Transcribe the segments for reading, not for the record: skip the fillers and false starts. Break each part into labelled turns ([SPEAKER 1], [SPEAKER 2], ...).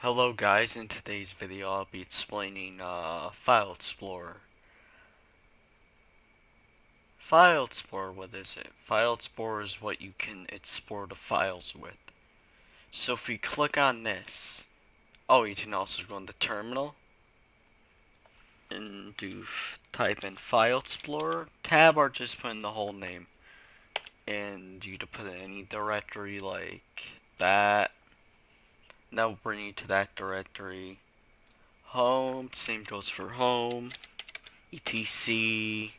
[SPEAKER 1] Hello guys, in today's video I'll be explaining FileExplorer. FileExplorer, what is it? FileExplorer is what you can export the files with. So if we click on this, you can also go into terminal and type in FileExplorer, tab, or just put in the whole name. And you can put in any directory like that. That will bring you to that directory. Home, same goes for home. etc,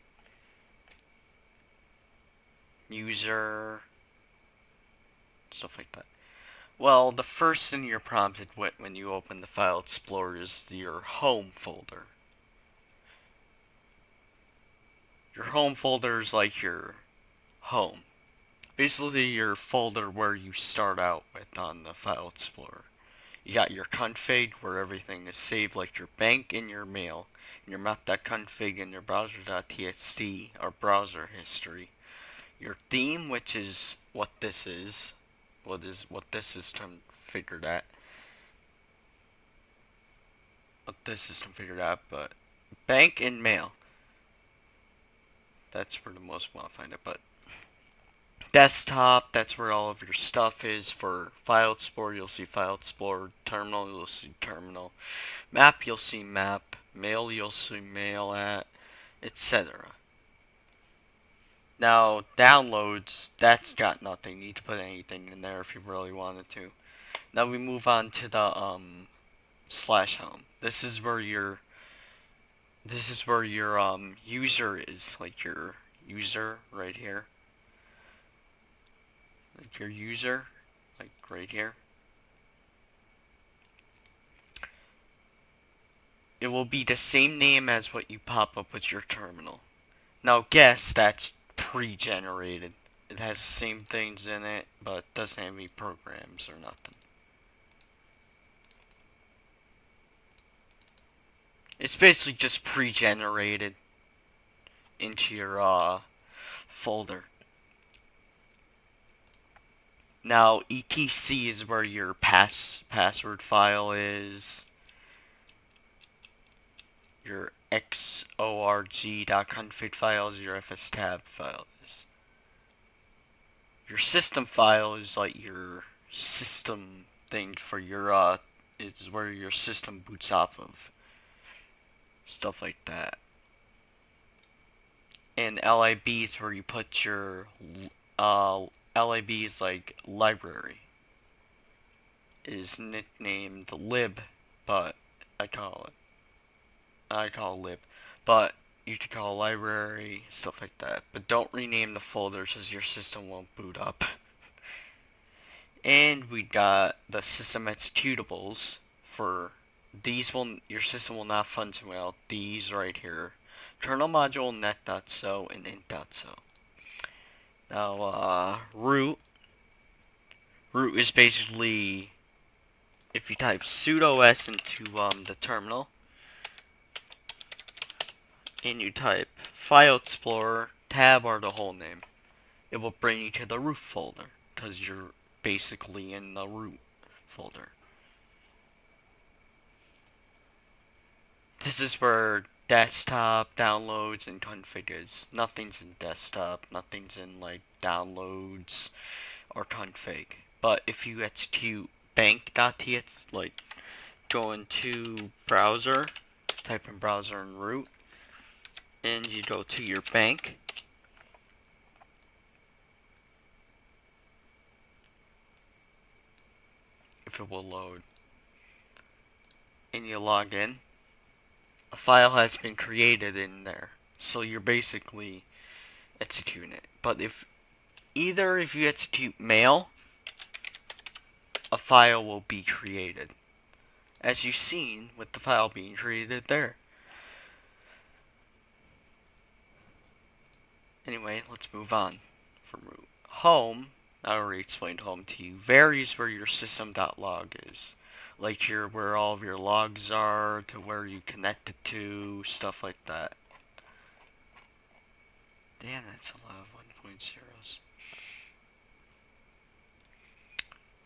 [SPEAKER 1] user, stuff like that. Well, the first thing you're prompted with when you open the FileExplorer is your home folder. Your home folder is like your home. Basically your folder where you start out with on the FileExplorer. You got your config where everything is saved, like your bank and your mail, and your map.config and your browser.txt or browser history. Your theme, which is what this is what this is configured at. But bank and mail. That's where the most want to find it. But desktop, that's where all of your stuff is. For FileExplorer, you'll see FileExplorer. Terminal, you'll see terminal. Map, you'll see map. Mail, you'll see mail at, etc. Now, downloads, that's got nothing. You need to put anything in there if you really wanted to. Now we move on to the /home. This is where your user is, like your user right here. Like your user, like right here. It will be the same name as what you pop up with your terminal. Now guess that's pre-generated. It has the same things in it, but doesn't have any programs or nothing. It's basically just pre-generated into your folder. Now etc is where your password file is. Your xorg.config file is your fstab file is. Your system file is like your system thing for your is where your system boots off of. Stuff like that. And lib is where you put your lib is like library. It is nicknamed lib, but I call lib, but you could call library, stuff like that. But don't rename the folders as your system won't boot up. And we got the system executables. For these your system will not function without these right here. Kernel module, net.so, and int.so. Now, root is basically, if you type sudo s into the terminal, and you type FileExplorer, tab, or the whole name, it will bring you to the root folder, because you're basically in the root folder. This is where desktop, downloads, and config is. Nothing's in desktop, nothing's in like downloads or config. But if you execute bank.txt, like go into browser, type in browser and root, and you go to your bank, if it will load, and you log in, a file has been created in there. So you're basically executing it. But if you execute mail, a file will be created, as you've seen with the file being created there. Anyway, let's move on from root. Home, I already explained home to you, varies where your system.log is. Like where all of your logs are, to where you connect it to, stuff like that. Damn, that's a lot of 1.0s.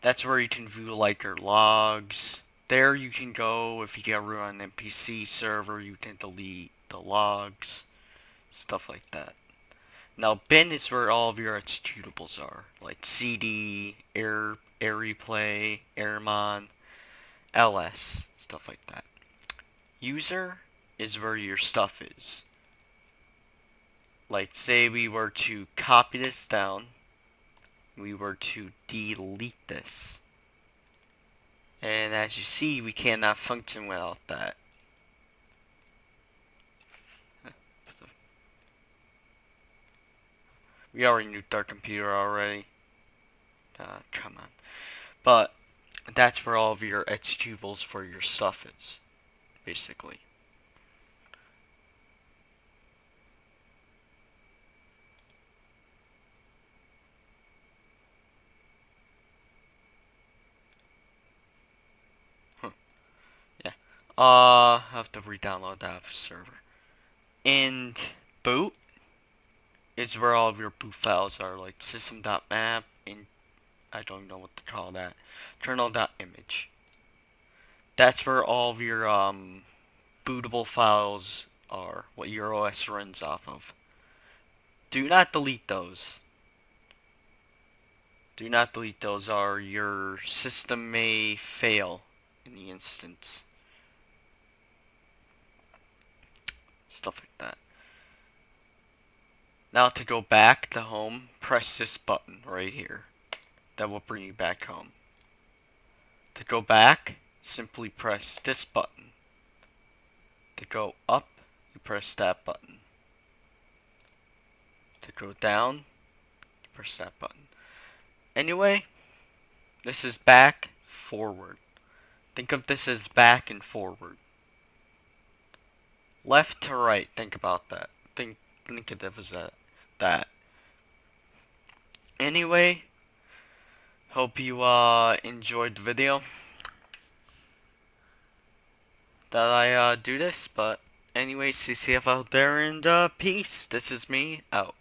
[SPEAKER 1] That's where you can view like your logs, There you can go if you get root on an NPC server. You can delete the logs, stuff like that. Now bin is where all of your executables are, like cd, air replay, airmon, ls, stuff like that. User is where your stuff is. Like say we were to copy this down, we were to delete this. And as you see, we cannot function without that. We already nuked our computer already. Come on. But that's where all of your executables for your stuff is, basically. Yeah. I have to re-download that server. And boot is where all of your boot files are, like system.map and I don't know what to call that. Kernel.image. That's where all of your bootable files are, what your OS runs off of. Do not delete those. Do not delete those, or your system may fail in the instance. Stuff like that. Now to go back to home, press this button right here. That will bring you back home. To go back, simply press this button. To go up, you press that button. To go down, you press that button. Anyway, this is back, forward. Think of this as back and forward. Left to right, think about that. Think of it as that. Anyway, hope you enjoyed the video that I do this, but anyway, stay safe out there and peace. This is me, out.